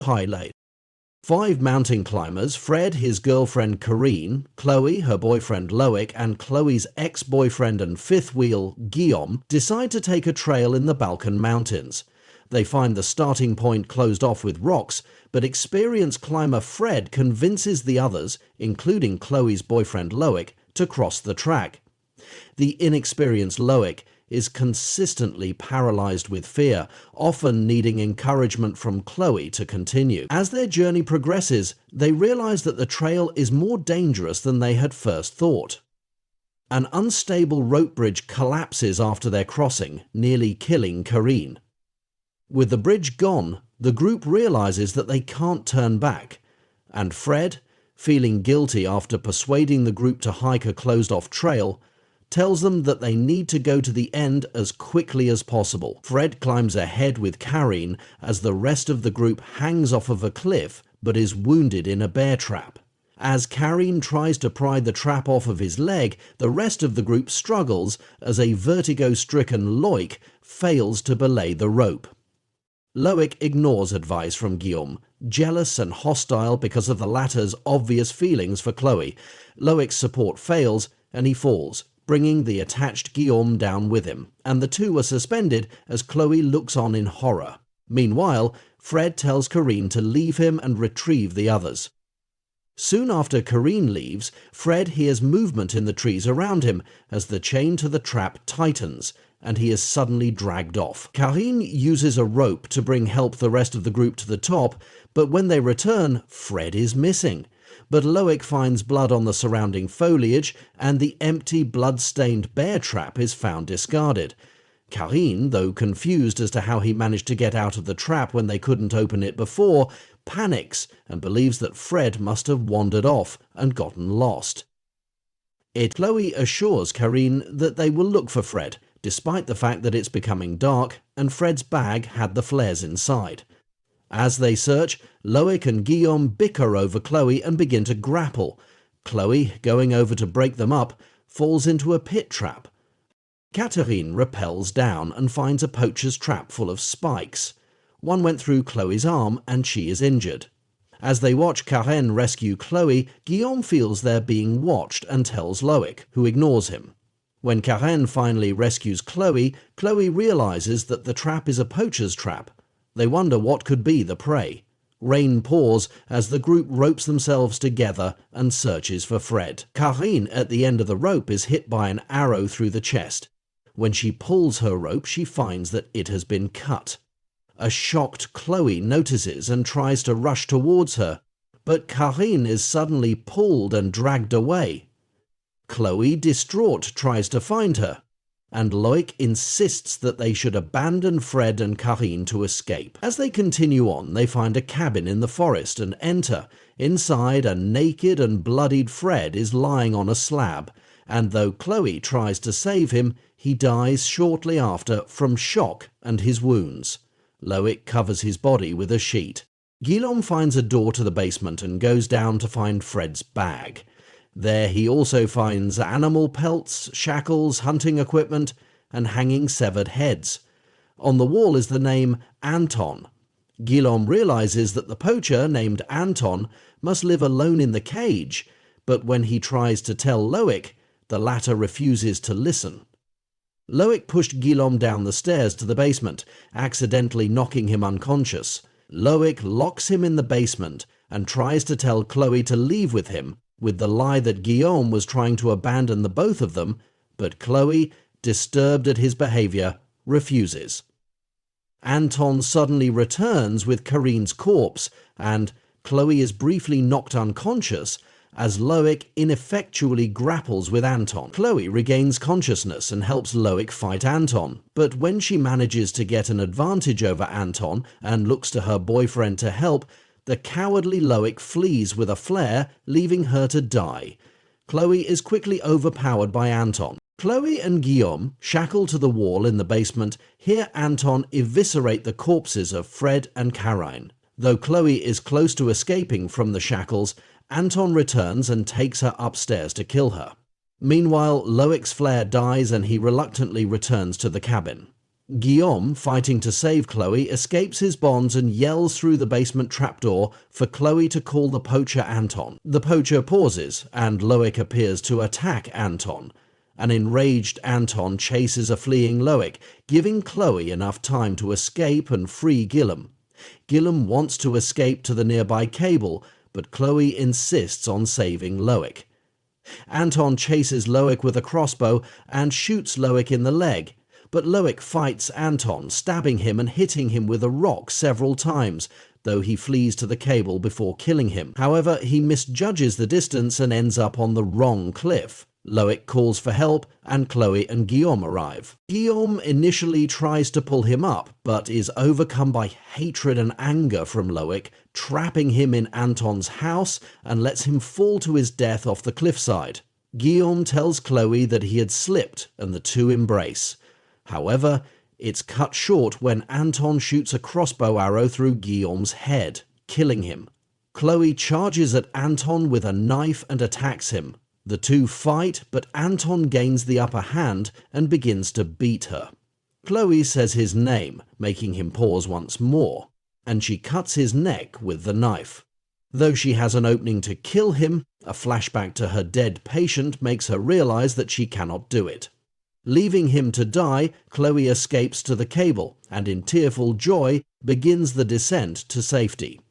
highlight. 5 mountain climbers, Fred, his girlfriend Corinne, Chloe, her boyfriend Loic, and Chloe's ex-boyfriend and fifth wheel, Guillaume, decide to take a trail in the Balkan Mountains. They find the starting point closed off with rocks, but experienced climber Fred convinces the others, including Chloe's boyfriend Loic, to cross the track. The inexperienced Loic is consistently paralyzed with fear, often needing encouragement from Chloe to continue. As their journey progresses, they realize that the trail is more dangerous than they had first thought. An unstable rope bridge collapses after their crossing, nearly killing Corinne. With the bridge gone, the group realizes that they can't turn back, and Fred, feeling guilty after persuading the group to hike a closed-off trail, tells them that they need to go to the end as quickly as possible. Fred climbs ahead with Corinne as the rest of the group hangs off of a cliff but is wounded in a bear trap. As Corinne tries to pry the trap off of his leg, the rest of the group struggles as a vertigo-stricken Loic fails to belay the rope. Loic ignores advice from Guillaume, jealous and hostile because of the latter's obvious feelings for Chloe. Loic's support fails and he falls, bringing the attached Guillaume down with him, and the two are suspended as Chloe looks on in horror. Meanwhile, Fred tells Corinne to leave him and retrieve the others. Soon after Corinne leaves, Fred hears movement in the trees around him as the chain to the trap tightens, and he is suddenly dragged off. Corinne uses a rope to bring help the rest of the group to the top, but when they return, Fred is missing. But Loic finds blood on the surrounding foliage, and the empty, blood-stained bear trap is found discarded. Corinne, though confused as to how he managed to get out of the trap when they couldn't open it before, panics and believes that Fred must have wandered off and gotten lost. Chloe assures Corinne that they will look for Fred, despite the fact that it's becoming dark and Fred's bag had the flares inside. As they search, Loic and Guillaume bicker over Chloe and begin to grapple. Chloe, going over to break them up, falls into a pit trap. Catherine rappels down and finds a poacher's trap full of spikes. One went through Chloe's arm and she is injured. As they watch Karen rescue Chloe, Guillaume feels they're being watched and tells Loic, who ignores him. When Karen finally rescues Chloe, Chloe realizes that the trap is a poacher's trap. They wonder what could be the prey. Rain pours as the group ropes themselves together and searches for Fred. Corinne at the end of the rope is hit by an arrow through the chest. When she pulls her rope, she finds that it has been cut. A shocked Chloe notices and tries to rush towards her, but Corinne is suddenly pulled and dragged away. Chloe, distraught, tries to find her, and Loic insists that they should abandon Fred and Corinne to escape. As they continue on, they find a cabin in the forest and enter. Inside, a naked and bloodied Fred is lying on a slab, and though Chloe tries to save him, he dies shortly after from shock and his wounds. Loic covers his body with a sheet. Guillaume finds a door to the basement and goes down to find Fred's bag. There he also finds animal pelts, shackles, hunting equipment, and hanging severed heads. On the wall is the name Anton. Guillaume realizes that the poacher, named Anton, must live alone in the cage, but when he tries to tell Loic, the latter refuses to listen. Loic pushed Guillaume down the stairs to the basement, accidentally knocking him unconscious. Loic locks him in the basement and tries to tell Chloe to leave with him, with the lie that Guillaume was trying to abandon the both of them, but Chloe, disturbed at his behavior, refuses. Anton suddenly returns with Corinne's corpse, and Chloe is briefly knocked unconscious as Loic ineffectually grapples with Anton. Chloe regains consciousness and helps Loic fight Anton, but when she manages to get an advantage over Anton and looks to her boyfriend to help, the cowardly Loic flees with a flare, leaving her to die. Chloe is quickly overpowered by Anton. Chloe and Guillaume, shackled to the wall in the basement, hear Anton eviscerate the corpses of Fred and Corinne. Though Chloe is close to escaping from the shackles, Anton returns and takes her upstairs to kill her. Meanwhile, Loic's flare dies and he reluctantly returns to the cabin. Guillaume, fighting to save Chloe, escapes his bonds and yells through the basement trapdoor for Chloe to call the poacher Anton. The poacher pauses, and Loic appears to attack Anton. An enraged Anton chases a fleeing Loic, giving Chloe enough time to escape and free Guillaume. Guillaume wants to escape to the nearby cable, but Chloe insists on saving Loic. Anton chases Loic with a crossbow and shoots Loic in the leg, but Loic fights Anton, stabbing him and hitting him with a rock several times, though he flees to the cable before killing him. However, he misjudges the distance and ends up on the wrong cliff. Loic calls for help, and Chloe and Guillaume arrive. Guillaume initially tries to pull him up, but is overcome by hatred and anger from Loic, trapping him in Anton's house and lets him fall to his death off the cliffside. Guillaume tells Chloe that he had slipped, and the two embrace. However, it's cut short when Anton shoots a crossbow arrow through Guillaume's head, killing him. Chloe charges at Anton with a knife and attacks him. The two fight, but Anton gains the upper hand and begins to beat her. Chloe says his name, making him pause once more, and she cuts his neck with the knife. Though she has an opening to kill him, a flashback to her dead patient makes her realize that she cannot do it. Leaving him to die, Chloe escapes to the cable, and in tearful joy begins the descent to safety.